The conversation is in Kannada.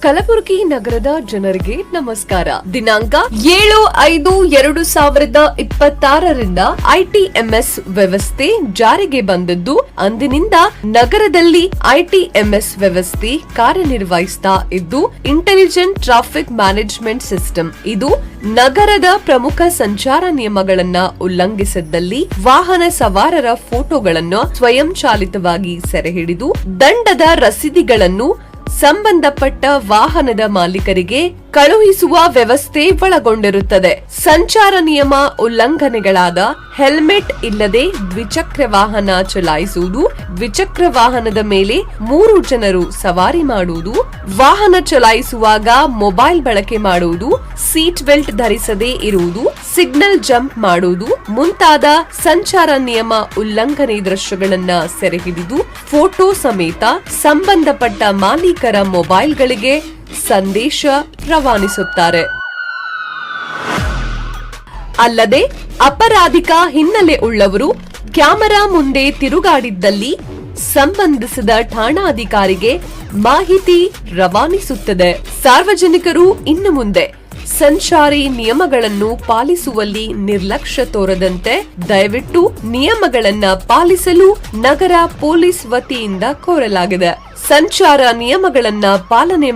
ಕಲಬುರಗಿ ನಗರದ ಜನರಿಗೆ ನಮಸ್ಕಾರ. ದಿನಾಂಕ 7/5/2026 ಐಟಿಎಂಎಸ್ ವ್ಯವಸ್ಥೆ ಜಾರಿಗೆ ಬಂದದ್ದು. ಅಂದಿನಿಂದ ನಗರದಲ್ಲಿ ಐಟಿಎಂಎಸ್ ವ್ಯವಸ್ಥೆ ಕಾರ್ಯನಿರ್ವಹಿಸ್ತಾ ಇದ್ದು, ಇಂಟೆಲಿಜೆಂಟ್ ಟ್ರಾಫಿಕ್ ಮ್ಯಾನೇಜ್ಮೆಂಟ್ ಸಿಸ್ಟಮ್. ಇದು ನಗರದ ಪ್ರಮುಖ ಸಂಚಾರ ನಿಯಮಗಳನ್ನ ಉಲ್ಲಂಘಿಸಿದ್ದಲ್ಲಿ ವಾಹನ ಸವಾರರ ಫೋಟೋಗಳನ್ನು ಸ್ವಯಂಚಾಲಿತವಾಗಿ ಸೆರೆಹಿಡಿದು ದಂಡದ ರಸೀದಿಗಳನ್ನು ಸಂಬಂಧಪಟ್ಟ ವಾಹನದ ಮಾಲೀಕರಿಗೆ ಕಳುಹಿಸುವ ವ್ಯವಸ್ಥೆ ಒಳಗೊಂಡಿರುತ್ತದೆ. ಸಂಚಾರ ನಿಯಮ ಉಲ್ಲಂಘನೆಗಳಾದ ಹೆಲ್ಮೆಟ್ ಇಲ್ಲದೆ ದ್ವಿಚಕ್ರ ವಾಹನ ಚಲಾಯಿಸುವುದು, ದ್ವಿಚಕ್ರ ವಾಹನದ ಮೇಲೆ 3 ಜನರು ಸವಾರಿ ಮಾಡುವುದು, ವಾಹನ ಚಲಾಯಿಸುವಾಗ ಮೊಬೈಲ್ ಬಳಕೆ ಮಾಡುವುದು, ಸೀಟ್ ಬೆಲ್ಟ್ ಧರಿಸದೇ ಇರುವುದು, ಸಿಗ್ನಲ್ ಜಂಪ್ ಮಾಡುವುದು ಮುಂತಾದ ಸಂಚಾರ ನಿಯಮ ಉಲ್ಲಂಘನೆ ದೃಶ್ಯಗಳನ್ನ ಸೆರೆಹಿಡಿದು ಫೋಟೋ ಸಮೇತ ಸಂಬಂಧಪಟ್ಟ ಮಾಲೀಕರ ಮೊಬೈಲ್ಗಳಿಗೆ ಸಂದೇಶ ರವಾನಿಸುತ್ತಾರೆ. ಅಲ್ಲದೆ ಅಪರಾಧಿಕ ಹಿನ್ನೆಲೆ ಉಳ್ಳವರು ಕ್ಯಾಮೆರಾ ಮುಂದೆ ತಿರುಗಾಡಿದ್ದಲ್ಲಿ ಸಂಬಂಧಿಸಿದ ಠಾಣಾಧಿಕಾರಿಗೆ ಮಾಹಿತಿ ರವಾನಿಸುತ್ತದೆ. ಸಾರ್ವಜನಿಕರು ಇನ್ನು ಮುಂದೆ ಸಂಚಾರಿ ನಿಯಮಗಳನ್ನು ಪಾಲಿಸುವಲ್ಲಿ ನಿರ್ಲಕ್ಷ್ಯ ತೋರದಂತೆ ದಯವಿಟ್ಟು ನಿಯಮಗಳನ್ನ ಪಾಲಿಸಲು ನಗರ ಪೊಲೀಸ್ ವತಿಯಿಂದ ಕೋರಲಾಗಿದೆ. ಸಂಚಾರ ನಿಯಮಗಳನ್ನ ಪಾಲನೆ